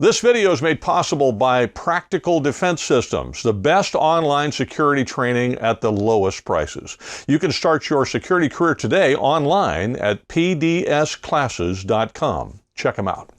This video is made possible by Practical Defense Systems, the best online security training at the lowest prices. You can start your security career today online at pdsclasses.com. Check them out.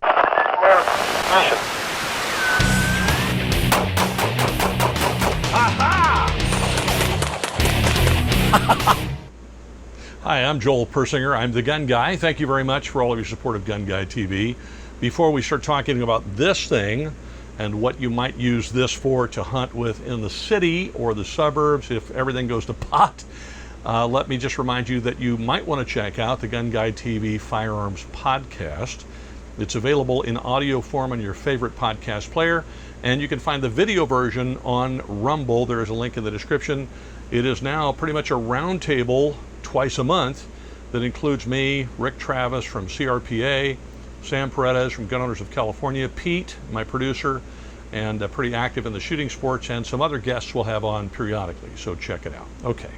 Hi, I'm Joel Persinger. I'm the Gun Guy. Thank you very much for all of your support of GunGuyTV. Before we start talking about this thing and what you might use this for to hunt with in the city or the suburbs if everything goes to pot, let me just remind you that you might want to check out the GunGuyTV Firearms podcast. It's available in audio form on your favorite podcast player, and you can find the video version on Rumble. There is a link in the description. It is now pretty much a roundtable twice a month that includes me, Rick Travis from CRPA, Sam Paredes from Gun Owners of California, Pete, my producer, and pretty active in the shooting sports, and some other guests we'll have on periodically, so check it out. Okay.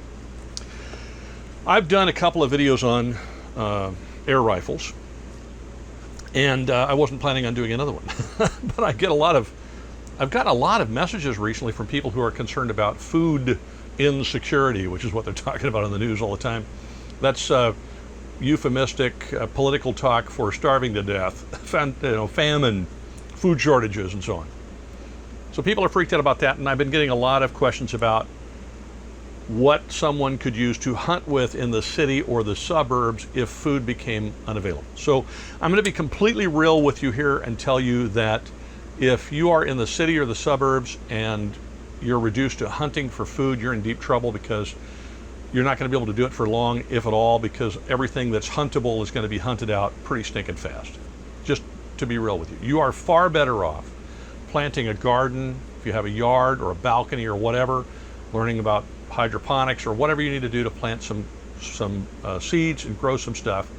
I've done a couple of videos on air rifles, and I wasn't planning on doing another one, but I've got a lot of messages recently from people who are concerned about food insecurity, which is what they're talking about on the news all the time. That's euphemistic political talk for starving to death, famine, food shortages, and so on. So people are freaked out about that, and I've been getting a lot of questions about what someone could use to hunt with in the city or the suburbs if food became unavailable. So I'm going to be completely real with you here and tell you that if you are in the city or the suburbs and you're reduced to hunting for food, you're in deep trouble, because you're not going to be able to do it for long, if at all, because everything that's huntable is going to be hunted out pretty stinking fast. Just to be real with you. You are far better off planting a garden, if you have a yard or a balcony or whatever, learning about hydroponics or whatever you need to do to plant some seeds and grow some stuff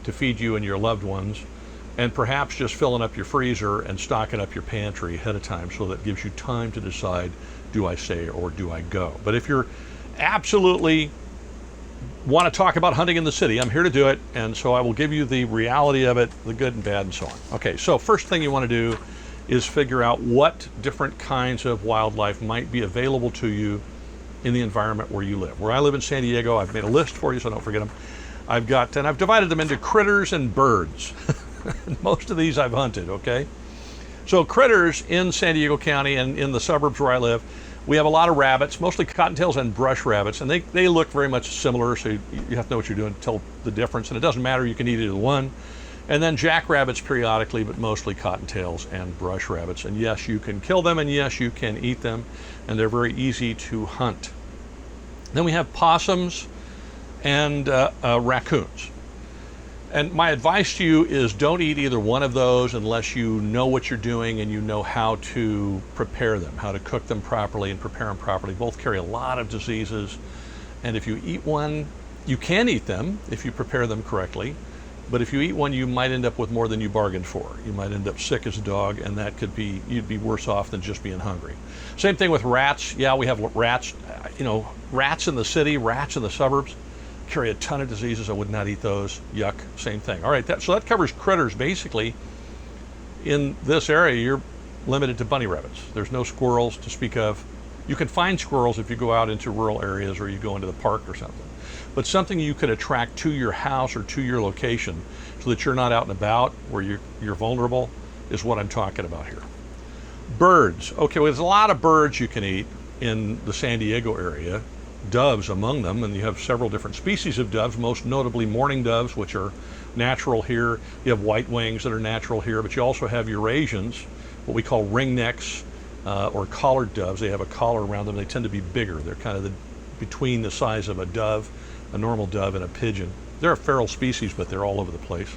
to feed you and your loved ones, and perhaps just filling up your freezer and stocking up your pantry ahead of time, so that gives you time to decide, do I stay or do I go? But if you're absolutely want to talk about hunting in the city, I'm here to do it, and so I will give you the reality of it, the good and bad and so on. Okay, so first thing you want to do is figure out what different kinds of wildlife might be available to you in the environment where you live. Where I live in San Diego, I've made a list for you so don't forget them. I've divided them into critters and birds. Most of these I've hunted, okay? So critters in San Diego County and in the suburbs where I live, we have a lot of rabbits, mostly cottontails and brush rabbits, and they look very much similar, so you have to know what you're doing to tell the difference, and it doesn't matter, you can eat either one. And then jackrabbits periodically, but mostly cottontails and brush rabbits. And yes, you can kill them, and yes, you can eat them, and they're very easy to hunt. Then we have possums and raccoons. And my advice to you is don't eat either one of those unless you know what you're doing and you know how to prepare them, how to cook them properly and prepare them properly. Both carry a lot of diseases, and if you eat one, you can eat them if you prepare them correctly, but if you eat one, you might end up with more than you bargained for. You might end up sick as a dog, and that could be, you'd be worse off than just being hungry. Same thing with rats. Yeah, we have rats, rats in the city, rats in the suburbs. Carry a ton of diseases. I would not eat those. Yuck. Same thing. All right, so that covers critters. Basically, in this area, you're limited to bunny rabbits. There's no squirrels to speak of. You can find squirrels if you go out into rural areas or you go into the park or something. But something you could attract to your house or to your location so that you're not out and about where you're vulnerable is what I'm talking about here. Birds. Okay, well, there's a lot of birds you can eat in the San Diego area. Doves among them, and you have several different species of doves, most notably mourning doves, which are natural here. You have white wings that are natural here, but you also have Eurasians, what we call ringnecks or collared doves. They have a collar around them. They tend to be bigger. They're kind of between the size of a dove, a normal dove, and a pigeon. They're a feral species, but they're all over the place.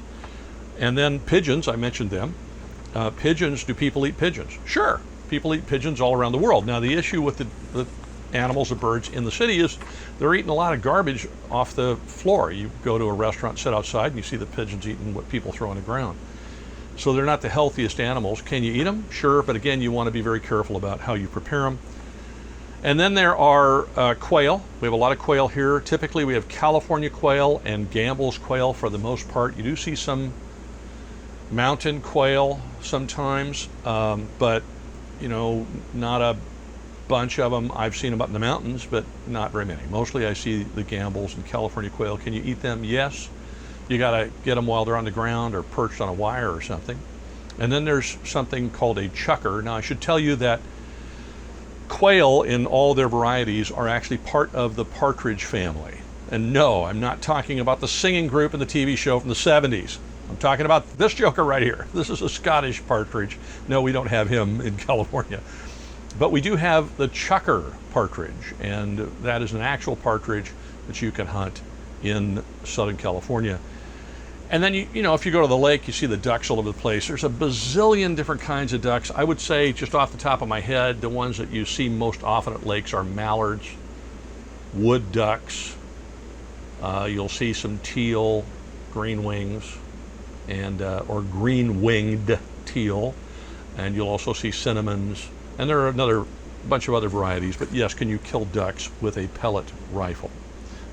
And then pigeons, I mentioned them. Pigeons, do people eat pigeons? Sure, people eat pigeons all around the world. Now the issue with the animals or birds in the city is they're eating a lot of garbage off the floor. You go to a restaurant, sit outside, and you see the pigeons eating what people throw on the ground. So they're not the healthiest animals. Can you eat them? Sure, but again, you want to be very careful about how you prepare them. And then there are quail. We have a lot of quail here. Typically we have California quail and Gambel's quail for the most part. You do see some mountain quail sometimes, but you know, not a bunch of them. I've seen them up in the mountains, but not very many. Mostly I see the gambles and California quail. Can you eat them? Yes. You got to get them while they're on the ground or perched on a wire or something. And then there's something called a chucker. Now I should tell you that quail in all their varieties are actually part of the partridge family. And no, I'm not talking about the singing group in the TV show from the 70s. I'm talking about this joker right here. This is a Scottish partridge. No, we don't have him in California. But we do have the chucker partridge, and that is an actual partridge that you can hunt in Southern California. And then, you know, if you go to the lake, you see the ducks all over the place. There's a bazillion different kinds of ducks. I would say, just off the top of my head, the ones that you see most often at lakes are mallards, wood ducks. You'll see some teal, green wings, and or green-winged teal. And you'll also see cinnamons. And there are another bunch of other varieties. But yes, can you kill ducks with a pellet rifle?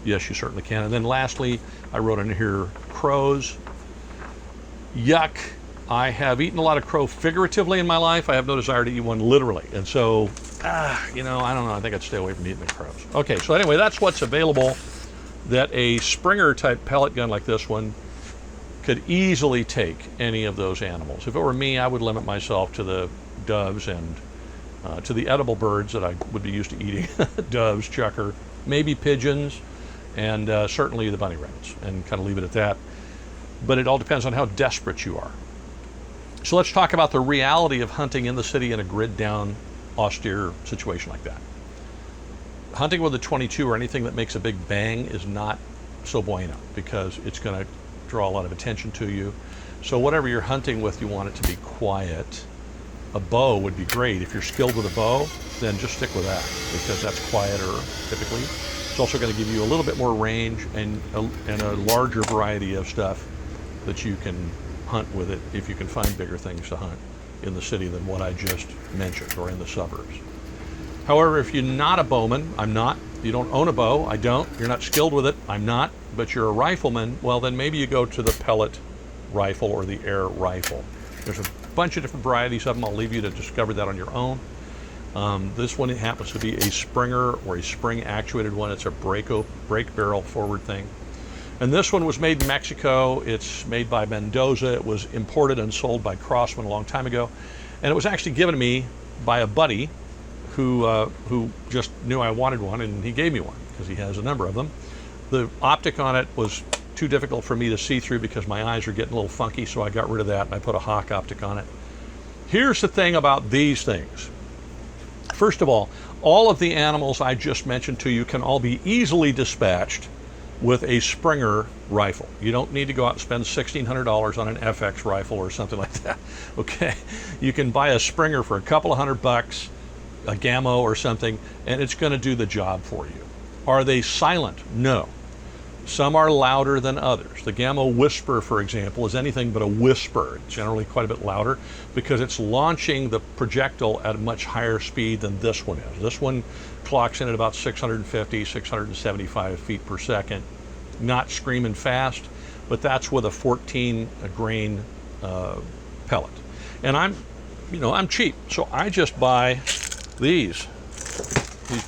Yes, you certainly can. And then lastly, I wrote in here, crows. Yuck. I have eaten a lot of crow figuratively in my life. I have no desire to eat one literally. And so, you know, I don't know. I think I'd stay away from eating the crows. Okay, so anyway, that's what's available that a Springer type pellet gun like this one could easily take any of those animals. If it were me, I would limit myself to the doves and to the edible birds that I would be used to eating. Doves, chucker, maybe pigeons, and certainly the bunny rabbits, and kind of leave it at that. But it all depends on how desperate you are. So let's talk about the reality of hunting in the city in a grid down, austere situation like that. Hunting with a .22 or anything that makes a big bang is not so bueno, because it's going to draw a lot of attention to you. So whatever you're hunting with, you want it to be quiet. A bow would be great. If you're skilled with a bow, then just stick with that, because that's quieter typically. It's also going to give you a little bit more range and a larger variety of stuff that you can hunt with it if you can find bigger things to hunt in the city than what I just mentioned, or in the suburbs. However, if you're not a bowman, I'm not, you don't own a bow, I don't, you're not skilled with it, I'm not, but you're a rifleman, well then maybe you go to the pellet rifle or the air rifle. There's a bunch of different varieties of them. I'll leave you to discover that on your own. This one happens to be a Springer or a spring actuated one. It's a brake barrel forward thing. And this one was made in Mexico. It's made by Mendoza. It was imported and sold by Crossman a long time ago. And it was actually given to me by a buddy who just knew I wanted one, and he gave me one because he has a number of them. The optic on it was too difficult for me to see through because my eyes are getting a little funky, so I got rid of that and I put a Hawk optic on it. Here's the thing about these things. First of all of the animals I just mentioned to you can all be easily dispatched with a Springer rifle. You don't need to go out and spend $1,600 on an FX rifle or something like that. Okay, you can buy a Springer for a couple of $100, a Gammo or something, and it's going to do the job for you. Are they silent? No. Some are louder than others. The Gammo Whisper, for example, is anything but a whisper. It's generally quite a bit louder because it's launching the projectile at a much higher speed than this one is. This one clocks in at about 650, 675 feet per second. Not screaming fast, but that's with a 14 grain pellet. And I'm cheap, so I just buy these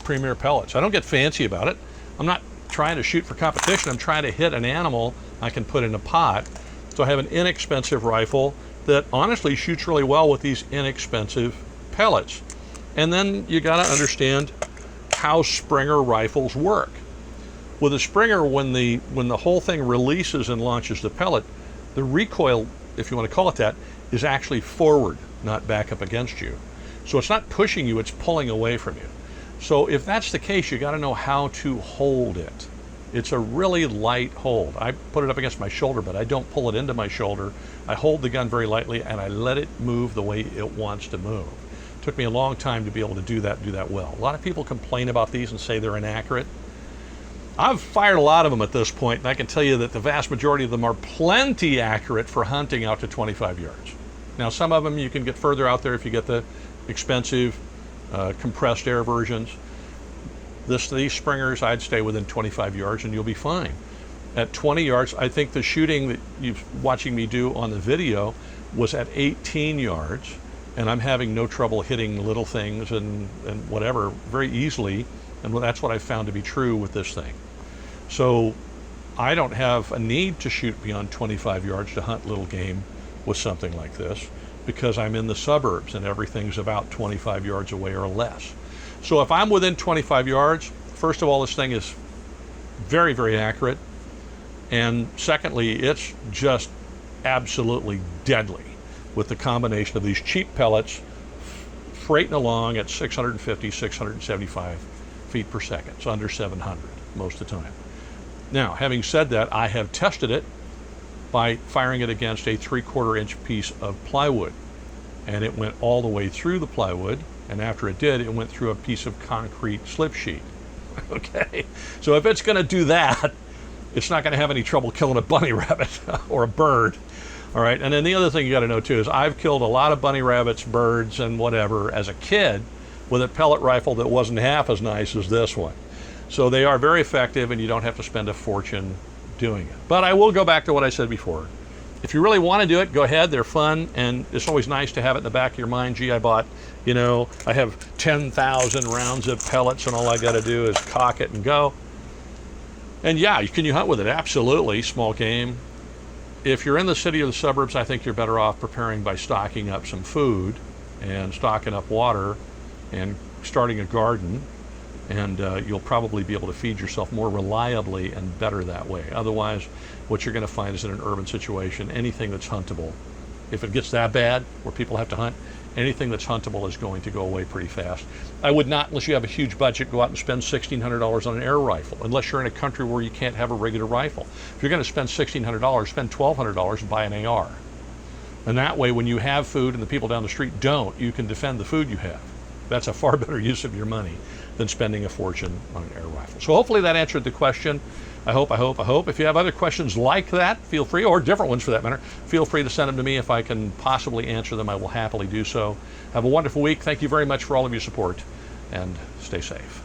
Premier pellets. I don't get fancy about it. I'm not trying to shoot for competition. I'm trying to hit an animal I can put in a pot. So I have an inexpensive rifle that honestly shoots really well with these inexpensive pellets. And then you got to understand how Springer rifles work. With a Springer, when the whole thing releases and launches the pellet, the recoil, if you want to call it that, is actually forward, not back up against you. So it's not pushing you, it's pulling away from you. So if that's the case, you got to know how to hold it. It's a really light hold. I put it up against my shoulder, but I don't pull it into my shoulder. I hold the gun very lightly and I let it move the way it wants to move. It took me a long time to be able to do that well. A lot of people complain about these and say they're inaccurate. I've fired a lot of them at this point, and I can tell you that the vast majority of them are plenty accurate for hunting out to 25 yards. Now, some of them you can get further out there if you get the expensive compressed air versions. These Springers, I'd stay within 25 yards and you'll be fine. At 20 yards, I think the shooting that you're watching me do on the video was at 18 yards, and I'm having no trouble hitting little things and whatever very easily, and that's what I found to be true with this thing. So I don't have a need to shoot beyond 25 yards to hunt little game with something like this, because I'm in the suburbs and everything's about 25 yards away or less. So if I'm within 25 yards, first of all, this thing is very, very accurate, and secondly, it's just absolutely deadly with the combination of these cheap pellets freighting along at 650, 675 feet per second. It's under 700 most of the time. Now, having said that, I have tested it by firing it against a 3/4 inch piece of plywood, and it went all the way through the plywood, and after it did, it went through a piece of concrete slip sheet. Okay, so if it's going to do that, it's not going to have any trouble killing a bunny rabbit or a bird. All right, and then the other thing you got to know too is I've killed a lot of bunny rabbits, birds, and whatever as a kid with a pellet rifle that wasn't half as nice as this one. So they are very effective, and you don't have to spend a fortune doing it. But I will go back to what I said before. If you really want to do it, go ahead. They're fun, and it's always nice to have it in the back of your mind. Gee, I bought, I have 10,000 rounds of pellets, and all I got to do is cock it and go. And yeah, can you hunt with it? Absolutely, small game. If you're in the city or the suburbs, I think you're better off preparing by stocking up some food and stocking up water and starting a garden, and you'll probably be able to feed yourself more reliably and better that way. Otherwise, what you're going to find is in an urban situation, anything that's huntable, if it gets that bad where people have to hunt, anything that's huntable is going to go away pretty fast. I would not, unless you have a huge budget, go out and spend $1,600 on an air rifle, unless you're in a country where you can't have a regular rifle. If you're going to spend $1,600, spend $1,200 and buy an AR. And that way, when you have food and the people down the street don't, you can defend the food you have. That's a far better use of your money than spending a fortune on an air rifle. So hopefully that answered the question. I hope. If you have other questions like that, feel free, or different ones for that matter, feel free to send them to me. If I can possibly answer them, I will happily do so. Have a wonderful week. Thank you very much for all of your support, and stay safe.